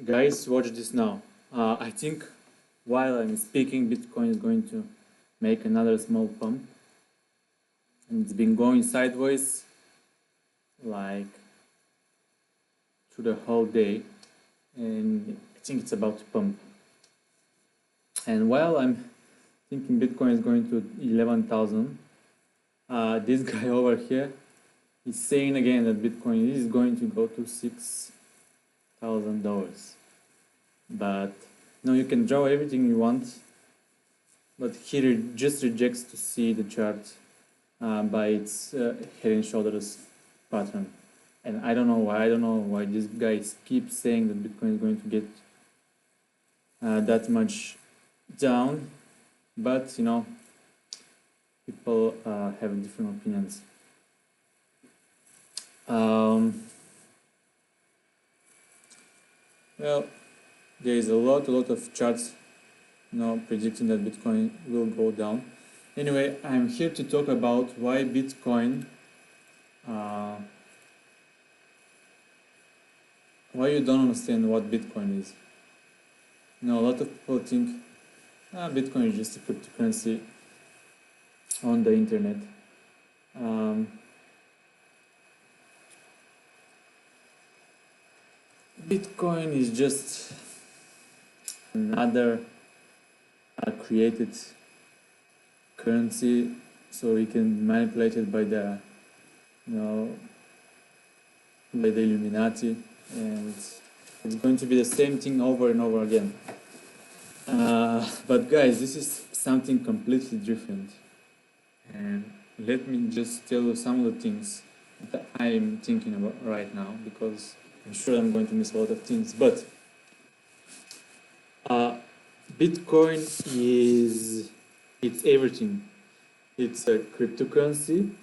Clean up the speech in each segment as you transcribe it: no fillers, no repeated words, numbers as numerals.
Guys, watch this now. I think while I'm speaking, Bitcoin is going to make another small pump. And it's been going sideways like through the whole day. And I think it's about to pump. And while I'm thinking Bitcoin is going to 11,000, this guy over here is saying again that Bitcoin is going to go to $6,000. But no, you can draw everything you want, but he just rejects to see the chart by its head and shoulders pattern. And I don't know why. I don't know why this guy keeps saying that Bitcoin is going to get that much down, but you know, people have different opinions. Well, there is a lot of charts, you know, predicting that Bitcoin will go down. Anyway, I'm here to talk about why Bitcoin, why you don't understand what Bitcoin is. You know, a lot of people think Bitcoin is just a cryptocurrency on the internet. Bitcoin is just another created currency, so we can manipulate it by the, you know, by the Illuminati, and it's going to be the same thing over and over again. But guys, this is something completely different, and let me just tell you some of the things that I'm thinking about right now, because I'm sure I'm going to miss a lot of things. But Bitcoin it's everything. It's a cryptocurrency,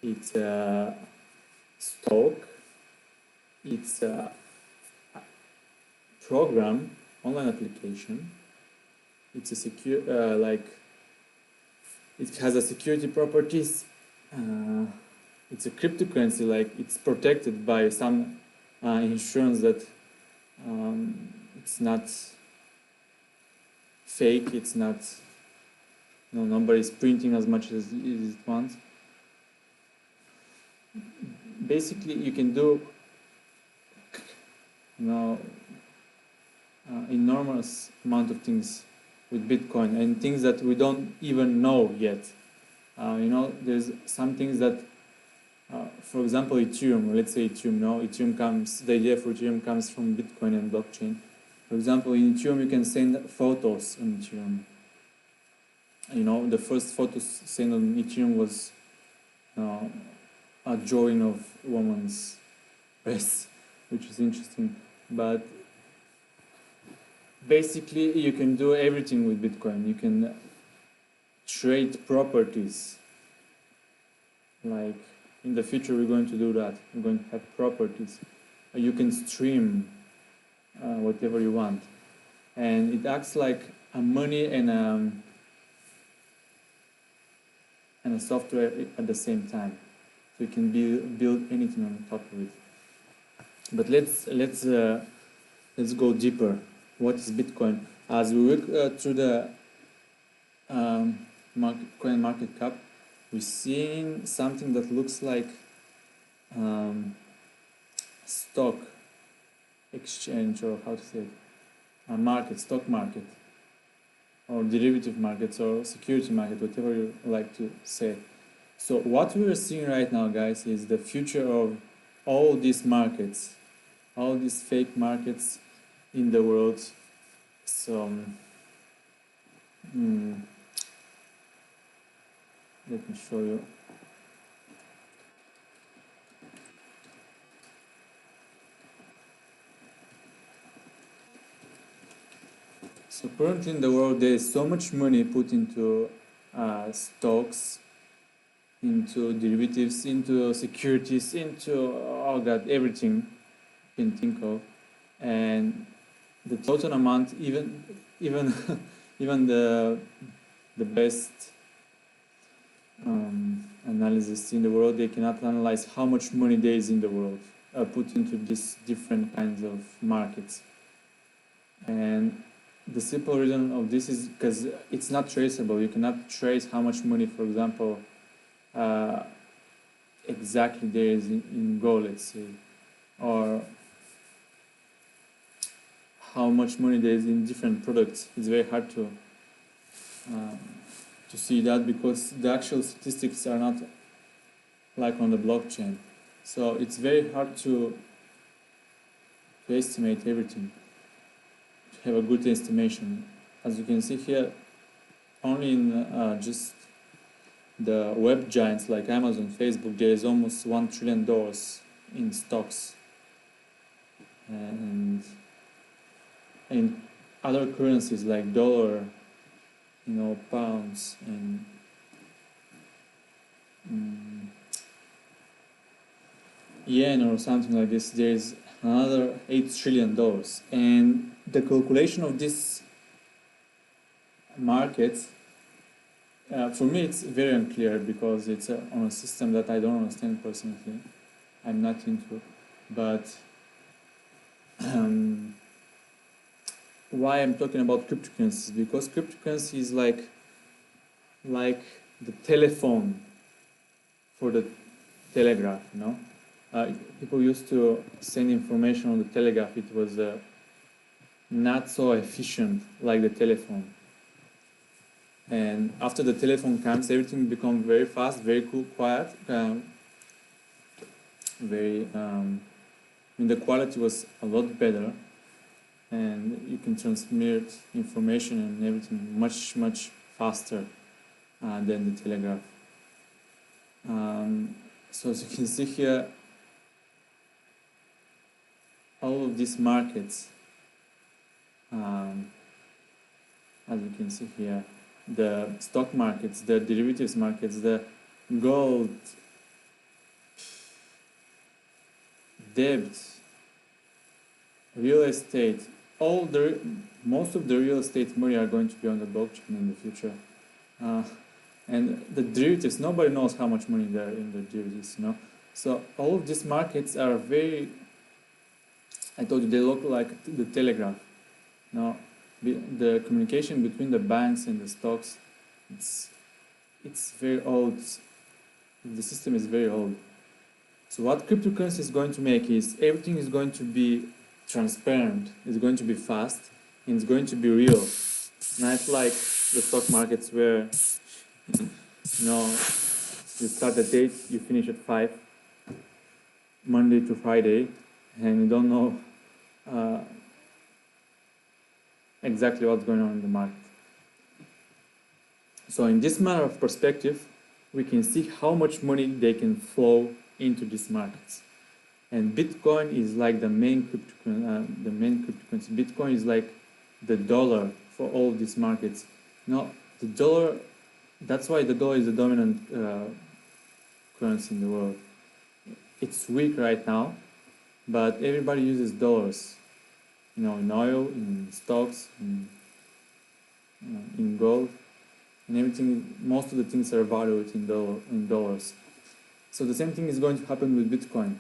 it's a stock, it's a program, online application, it's a secure, it has a security properties, it's a cryptocurrency, like it's protected by some insurance that it's not fake, it's not, you know, nobody's printing as much as it wants. Basically, you can do, you know, enormous amount of things with Bitcoin, and things that we don't even know yet. You know, there's some things that, for example, Ethereum. Let's say Ethereum. No, the idea for Ethereum comes from Bitcoin and blockchain. For example, in Ethereum, you can send photos on Ethereum. You know, the first photos sent on Ethereum was a drawing of a woman's breast, which is interesting. But basically, you can do everything with Bitcoin. You can trade properties. Like in the future, we're going to do that. We're going to have properties. You can stream whatever you want, and it acts like a money and a software at the same time. So you can build anything on top of it. But let's go deeper. What is Bitcoin? As we look through the coin market cap, we're seeing something that looks like stock exchange, or how to say it, a market, stock market, or derivative markets, or security market, whatever you like to say. So what we are seeing right now, guys, is the future of all these markets, all these fake markets in the world. So let me show you. So currently in the world, there is so much money put into stocks, into derivatives, into securities, into, oh god, everything you can think of, and the total amount, even even the best analysis in the world, they cannot analyze how much money there is in the world. put into these different kinds of markets. And the simple reason of this is because it's not traceable. You cannot trace how much money, for example, exactly there is in gold, let's say, or how much money there is in different products. It's very hard to see that because the actual statistics are not like on the blockchain. So it's very hard to estimate everything, to have a good estimation. As you can see here, only in just the web giants like Amazon, Facebook, there is almost $1 trillion in stocks. And in other currencies like dollar, pounds, and yen or something like this, there is another $8 trillion. And the calculation of this market, for me, it's very unclear because it's on a system that I don't understand personally. I'm not into. But why I'm talking about cryptocurrencies? Because cryptocurrency is like the telephone for the telegraph, people used to send information on the telegraph. It was not so efficient like the telephone. And after the telephone comes, everything becomes very fast, very cool, quiet, the quality was a lot better, and you can transmit information and everything much faster than the telegraph. So as you can see here, all of these markets, as you can see here, the stock markets, the derivatives markets, the gold, debt, real estate, most of the real estate money are going to be on the blockchain in the future. And the derivatives, nobody knows how much money there in the derivatives, So all of these markets are very, I told you, they look like the telegraph. The communication between the banks and the stocks, it's very old. The system is very old. So what cryptocurrency is going to make is everything is going to be transparent, it's going to be fast, and it's going to be real. Not like the stock markets where you start at 8, you finish at 5, Monday to Friday, and you don't know exactly what's going on in the market. So in this matter of perspective, we can see how much money they can flow into these markets. And Bitcoin is like the main cryptocurrency. Bitcoin is like the dollar for all of these markets. The dollar, that's why the dollar is the dominant currency in the world. It's weak right now, but everybody uses dollars. In oil, in stocks, in gold, and everything. Most of the things are valued in dollars. So the same thing is going to happen with Bitcoin.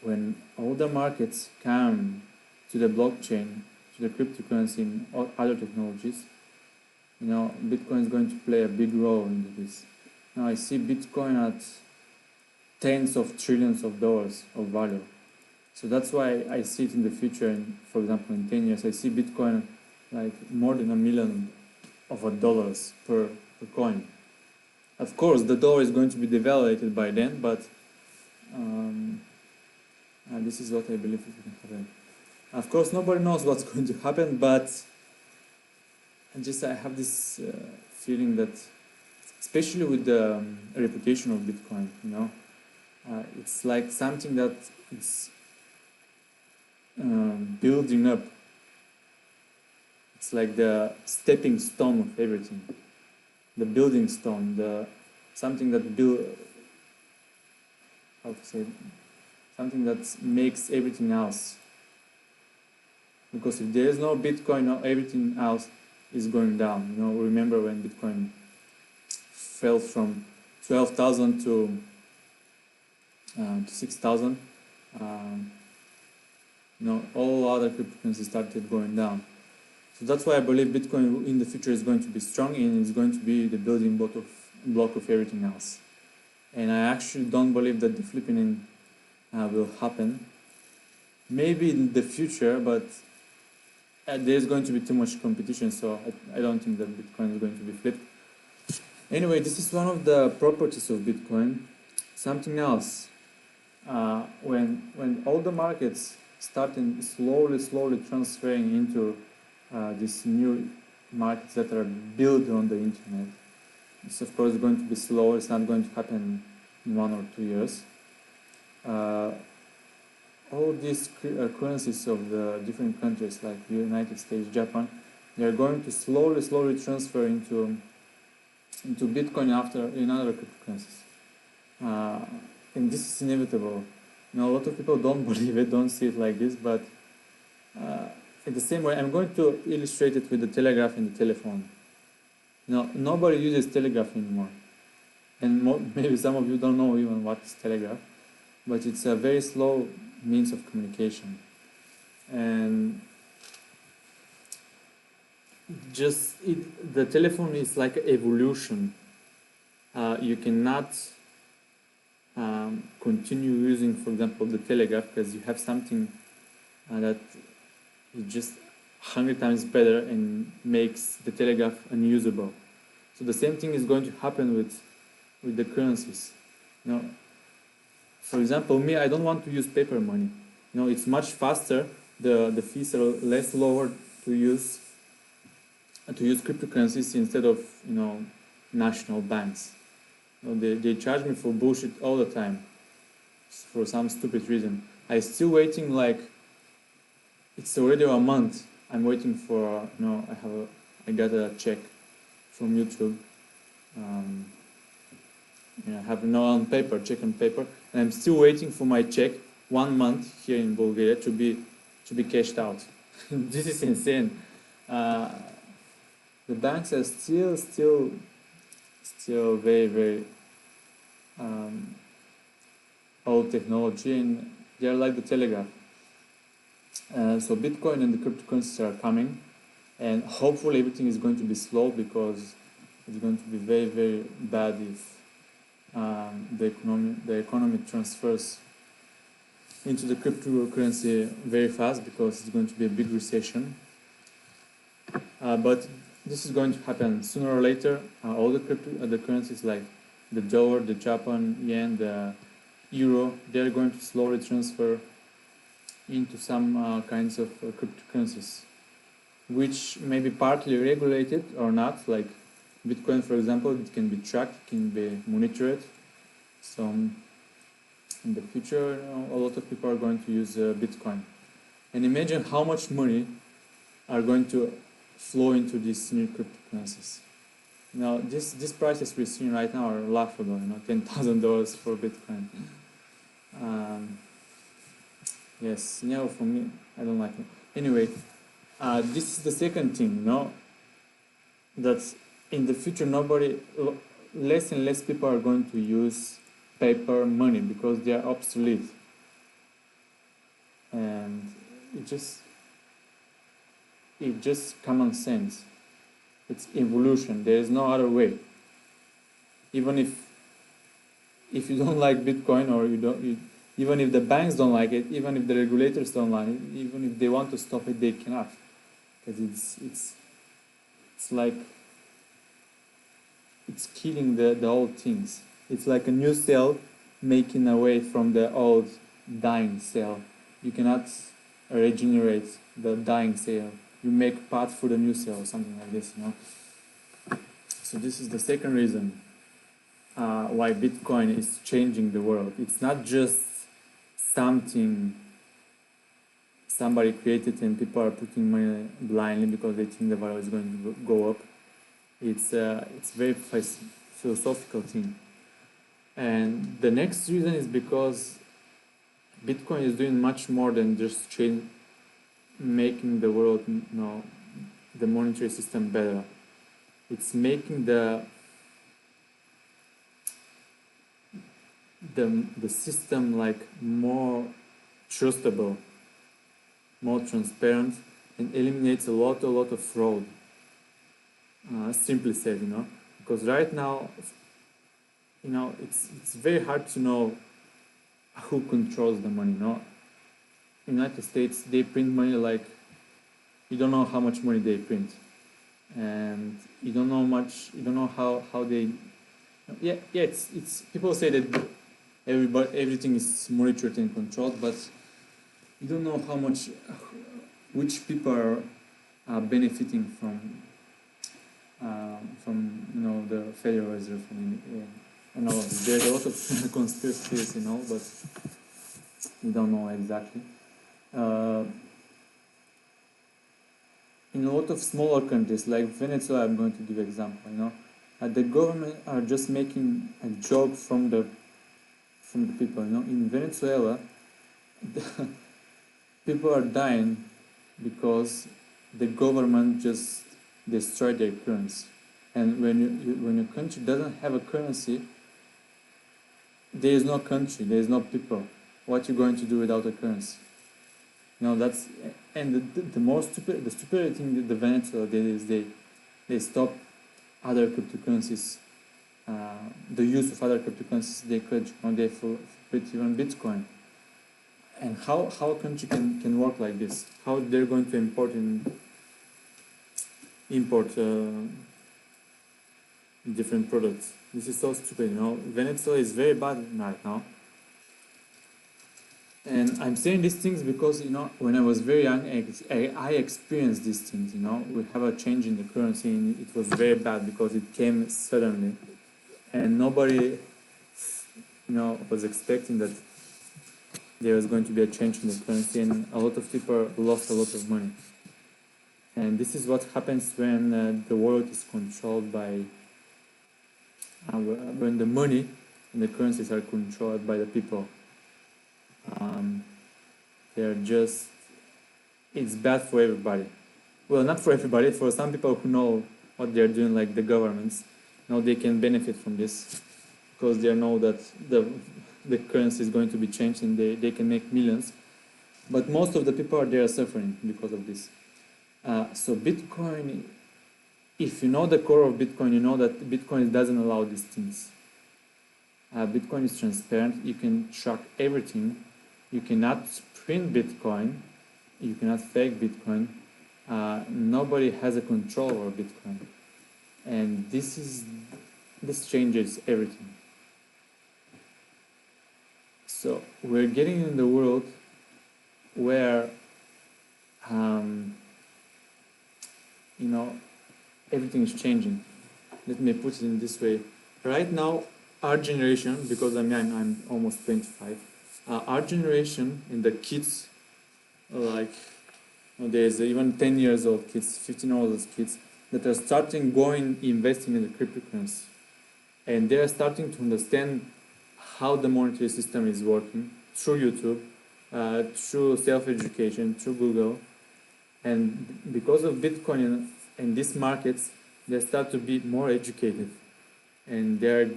When all the markets come to the blockchain, to the cryptocurrency and other technologies, Bitcoin is going to play a big role into this. Now I see Bitcoin at tens of trillions of dollars of value. So that's why I see it in the future, and for example in 10 years I see Bitcoin like more than $1 million per coin. Of course the dollar is going to be devalued by then, but this is what I believe is going to happen. Of course nobody knows what's going to happen, but I have this feeling that, especially with the reputation of Bitcoin, it's like something that it's building up. It's like the stepping stone of everything, the building stone, something that something that makes everything else. Because if there is no Bitcoin, everything else is going down. Remember when Bitcoin fell from 12,000 to to 6,000, all other cryptocurrencies started going down. So that's why I believe Bitcoin in the future is going to be strong and it's going to be the building block of everything else. And I actually don't believe that the flipping will happen. Maybe in the future, but there's going to be too much competition, so I don't think that Bitcoin is going to be flipped. Anyway, this is one of the properties of Bitcoin. Something else, when all the markets starting slowly transferring into these new markets that are built on the internet, it's of course going to be slow. It's not going to happen in 1 or 2 years. All these currencies of the different countries like the United States, Japan, they are going to slowly transfer into Bitcoin after in other cryptocurrencies. And this is inevitable. A lot of people don't believe it, don't see it like this, but in the same way, I'm going to illustrate it with the telegraph and the telephone. Nobody uses telegraph anymore. And maybe some of you don't know even what is telegraph, but it's a very slow means of communication. And the telephone is like an evolution. You cannot continue using, for example, the telegraph because you have something that is just 100 times better and makes the telegraph unusable. So the same thing is going to happen with the currencies. For example, me, I don't want to use paper money. It's much faster. The fees are less lower to use cryptocurrencies instead of national banks. They charge me for bullshit all the time for some stupid reason. I'm still waiting, like it's already a month. I'm waiting for I got a check from YouTube. I have on paper, check on paper, and I'm still waiting for my check 1 month here in Bulgaria to be cashed out. This is insane. The banks are still very old technology, and they're like the telegraph. So Bitcoin and the cryptocurrencies are coming, and hopefully everything is going to be slow because it's going to be very bad if the economy transfers into the cryptocurrency very fast, because it's going to be a big recession. But this is going to happen sooner or later. All the currencies like the dollar, the Japan yen, the euro, they're going to slowly transfer into some kinds of cryptocurrencies, which may be partly regulated or not. Like Bitcoin, for example, it can be tracked, it can be monitored. So in the future, a lot of people are going to use Bitcoin. And imagine how much money are going to flow into these new cryptocurrencies. Now, these prices we're seeing right now are laughable. $10,000 for Bitcoin. Yes, for me, I don't like it. Anyway, this is the second thing. That in the future, less and less people are going to use paper money because they are obsolete. And it's just common sense. It's evolution. There is no other way. Even if you don't like Bitcoin, or even if the banks don't like it, even if the regulators don't like it, even if they want to stop it, they cannot, because it's like it's killing the old things. It's like a new cell making away from the old dying cell. You cannot regenerate the dying cell. You make path for the new cell or something like this, So this is the second reason why Bitcoin is changing the world. It's not just something somebody created and people are putting money blindly because they think the value is going to go up. It's very philosophical thing. And the next reason is because Bitcoin is doing much more than just making the world, the monetary system better. It's making the system like more trustable, more transparent, and eliminates a lot of fraud. Simply said, because right now, it's very hard to know who controls the money. United States, they print money like you don't know how much money they print, and you don't know how they. Yeah, it's people say that everything is monitored and controlled, but you don't know how much, which people are benefiting from the Federal Reserve and all of this. There's a lot of conspiracies, but we don't know exactly. In a lot of smaller countries like Venezuela, I'm going to give example. The government are just making a joke from the people. In Venezuela, the people are dying because the government just destroyed their currency. And when a country doesn't have a currency, there is no country, there is no people. What are you going to do without a currency? That's, and the stupid thing that the Venezuela did is they stopped other cryptocurrencies, the use of other cryptocurrencies they could. They forbid even Bitcoin. And how a country can work like this? How they're going to import different products? This is so stupid. Venezuela is very bad right now. And I'm saying these things because when I was very young, I experienced these things. We have a change in the currency, and it was very bad because it came suddenly, and nobody was expecting that there was going to be a change in the currency, and a lot of people lost a lot of money. And this is what happens when the world is controlled by when the money and the currencies are controlled by the people. It's bad for everybody. Well, not for everybody. For some people who know what they're doing, like the governments, they can benefit from this because they know that the currency is going to be changed and they can make millions. But most of the people are suffering because of this. So Bitcoin, if you know the core of Bitcoin, you know that Bitcoin doesn't allow these things. Bitcoin is transparent. You can track everything. You cannot print Bitcoin. You cannot fake Bitcoin. Nobody has a control over Bitcoin. And this changes everything. So we're getting in the world where everything is changing. Let me put it in this way. Right now, our generation, because I'm almost 25, our generation and the kids, there's even 10 years old kids, 15-year-old kids that are starting investing in the cryptocurrency. And they're starting to understand how the monetary system is working through YouTube, through self-education, through Google. And because of Bitcoin and these markets, they start to be more educated. And they're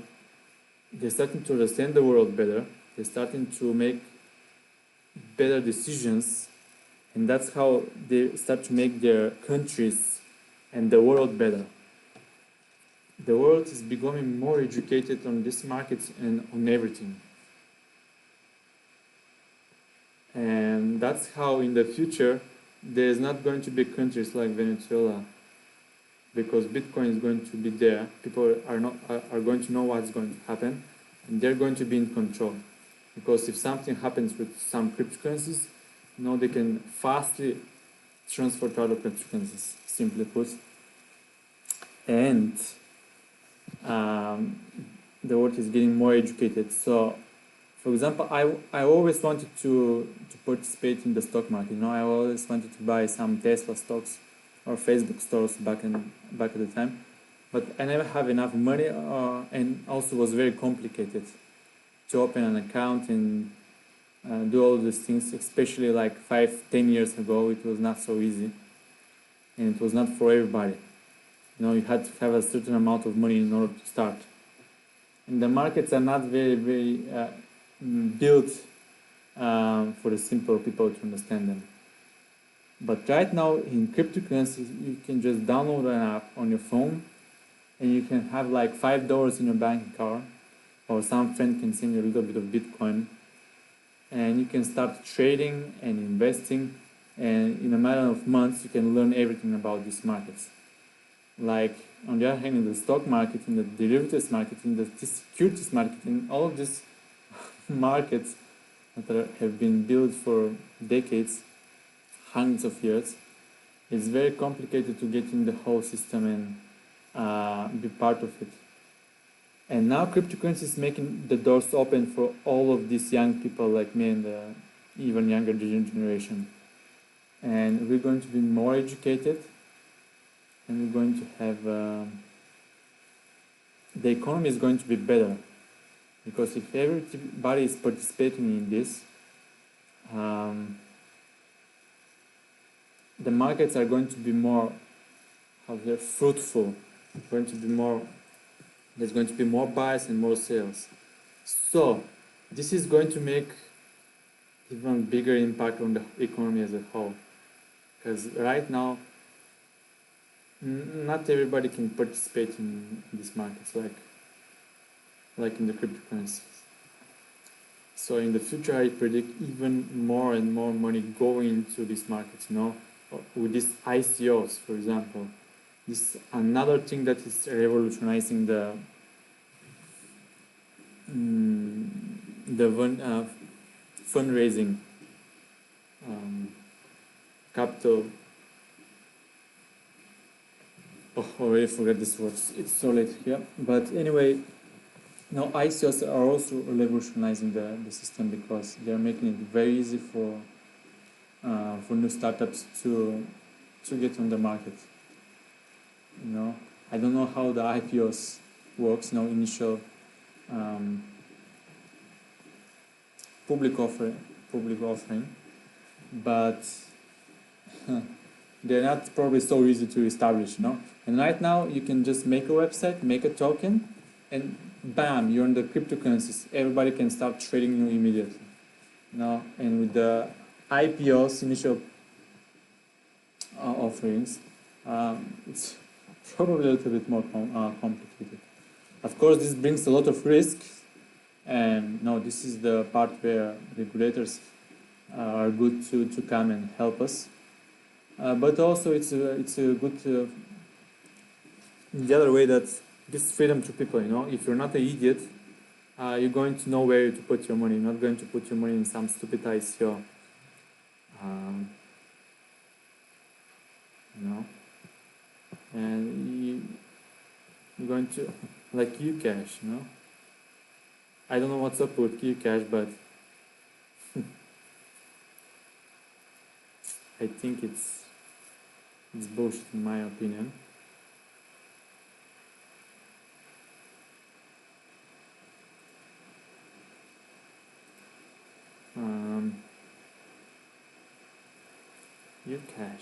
starting to understand the world better. They're starting to make better decisions. And that's how they start to make their countries and the world better. The world is becoming more educated on these markets and on everything. And that's how in the future there's not going to be countries like Venezuela, because Bitcoin is going to be there. People are going to know what's going to happen, and they're going to be in control. Because if something happens with some cryptocurrencies, they can fastly transfer to other cryptocurrencies, simply put. And the world is getting more educated. So, for example, I always wanted to participate in the stock market. I always wanted to buy some Tesla stocks or Facebook stocks back at the time, but I never have enough money, and also was very complicated to open an account and do all these things. Especially like 5-10 years ago, it was not so easy, and it was not for everybody. You had to have a certain amount of money in order to start. And the markets are not very, very built for the simple people to understand them. But right now in cryptocurrencies, you can just download an app on your phone and you can have like $5 in your bank account, or some friend can send you a little bit of Bitcoin, and you can start trading and investing, and in a matter of months you can learn everything about these markets. Like on the other hand, in the stock market, in the derivatives market, in the securities market, in all of these markets that have been built for decades, hundreds of years, it's very complicated to get in the whole system and be part of it. And now cryptocurrency is making the doors open for all of these young people like me and the even younger generation. And we're going to be more educated, and we're going to have the economy is going to be better, because if everybody is participating in this, the markets are going to be more fruitful. Going to be more. There's going to be more buys and more sales. So this is going to make even bigger impact on the economy as a whole, because right now not everybody can participate in these markets like in the cryptocurrencies. So in the future, I predict even more and more money going into these markets, with these ICOs, for example. This is another thing that is revolutionizing the fundraising, capital. Oh, I already forgot this word. It's so late here. But anyway, now ICOs are also revolutionizing the system, because they're making it very easy for new startups to get on the market. I don't know how the IPOs works. Initial public offering, but they're not probably so easy to establish. And right now you can just make a website, make a token, and bam, you're in the cryptocurrencies. Everybody can start trading you immediately. And with the IPOs, initial offerings, it's probably a little bit more complicated. Of course, this brings a lot of risks, and this is the part where regulators are good to come and help us. But also, it's a good the other way, that gives freedom to people. If you're not an idiot, you're going to know where to put your money. You're not going to put your money in some stupid ICO. And you're going to, like KuCoin, I don't know what's up with KuCoin, but I think it's bullshit in my opinion. KuCoin.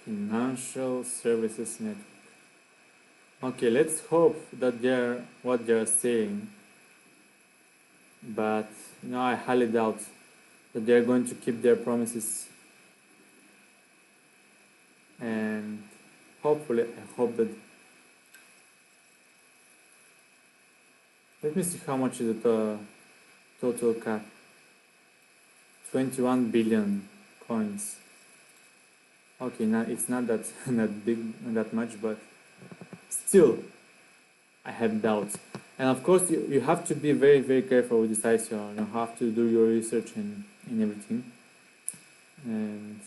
Financial services network. Okay, let's hope that they're what they're saying, but I highly doubt that they're going to keep their promises. And hopefully, I hope that. Let me see how much is the total cap. 21 billion coins. Okay, now it's not that not big, not that much, but still, I have doubts. And of course, you have to be very, very careful with this ICO. You have to do your research and everything. And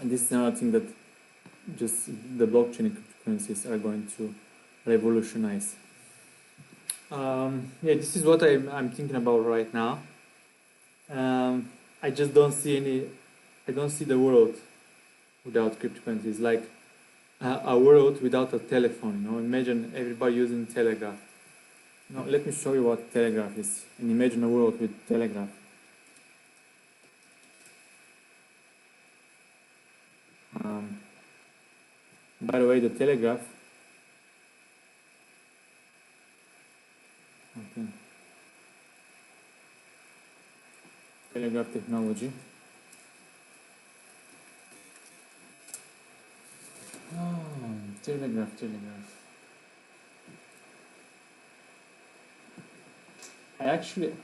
this is another thing that just the blockchain cryptocurrencies are going to revolutionize. This is what I'm thinking about right now. I just don't see I don't see the world without cryptocurrencies. Like a world without a telephone. Imagine everybody using telegraph. Let me show you what telegraph is, and imagine a world with telegraph. By the way, the Telegraph. Okay. Telegraph technology. Oh, Telegraph.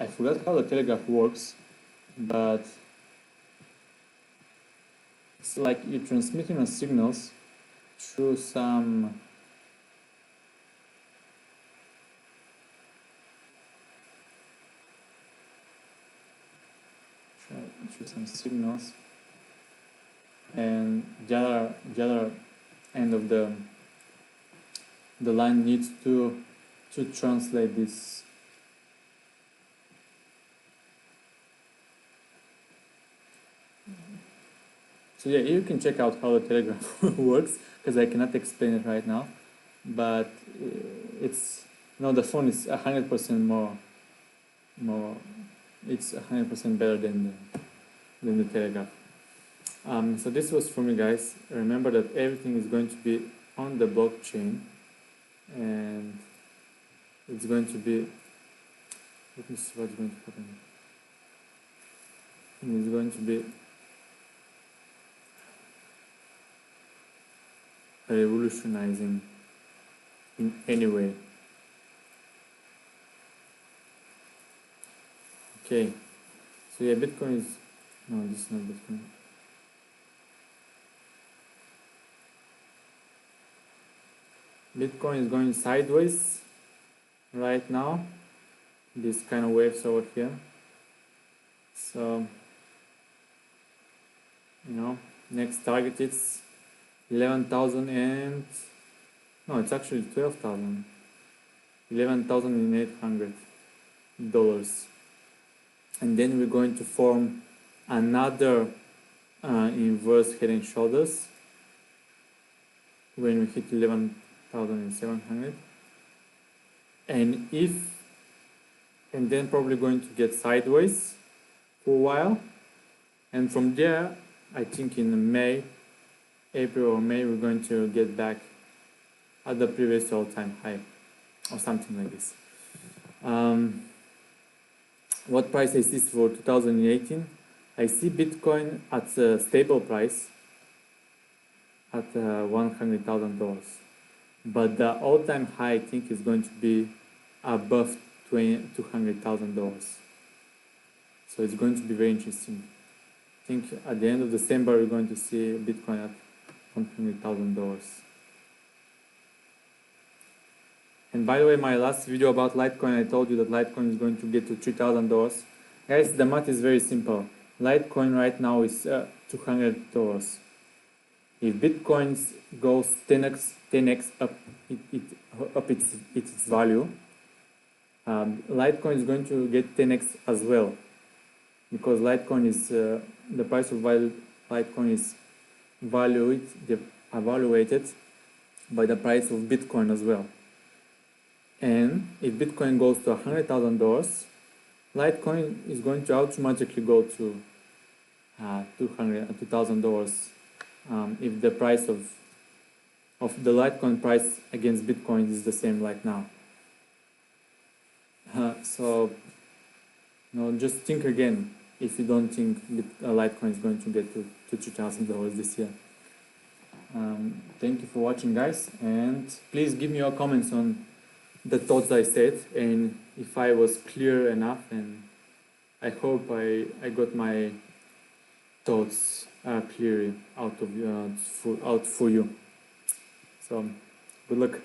I forgot how the Telegraph works, but it's like you're transmitting the signals through some signals, and the other end of the line needs to translate this. So yeah, you can check out how the Telegraph works, because I cannot explain it right now, but it's the phone is 100% more it's 100% better than the Telegraph. So this was for me, guys. Remember that everything is going to be on the blockchain, and it's going to be, let me see what's going to happen. And it's going to be revolutionizing in any way. Okay, so yeah, Bitcoin is, no, this is not Bitcoin. Bitcoin is going sideways right now, this kind of waves over here. So, next target is 11,000 and, no, it's actually 12,000, $11,800. And then we're going to form another inverse head and shoulders when we hit 11,700, and then probably going to get sideways for a while, and from there I think in April or May we're going to get back at the previous all-time high or something like this. What price I see for 2018? I see Bitcoin at a stable price at $100,000, but the all-time high I think is going to be above $200,000. So it's going to be very interesting. I think at the end of December we're going to see Bitcoin at $100,000. And by the way, my last video about Litecoin, I told you that Litecoin is going to get to $3,000. Guys, the math is very simple. Litecoin right now is $200. If Bitcoin goes 10x up its value, Litecoin is going to get 10x as well, because Litecoin is the price of Litecoin is evaluated by the price of Bitcoin as well. And if Bitcoin goes to $100,000, Litecoin is going to automatically go to $2,000 if the price of the Litecoin price against Bitcoin is the same like now. So just think again if you don't think Litecoin is going to get to $2,000 this year. Thank you for watching, guys, and please give me your comments on the thoughts I said, and if I was clear enough, and I hope I got my thoughts clearly out for you. So good luck.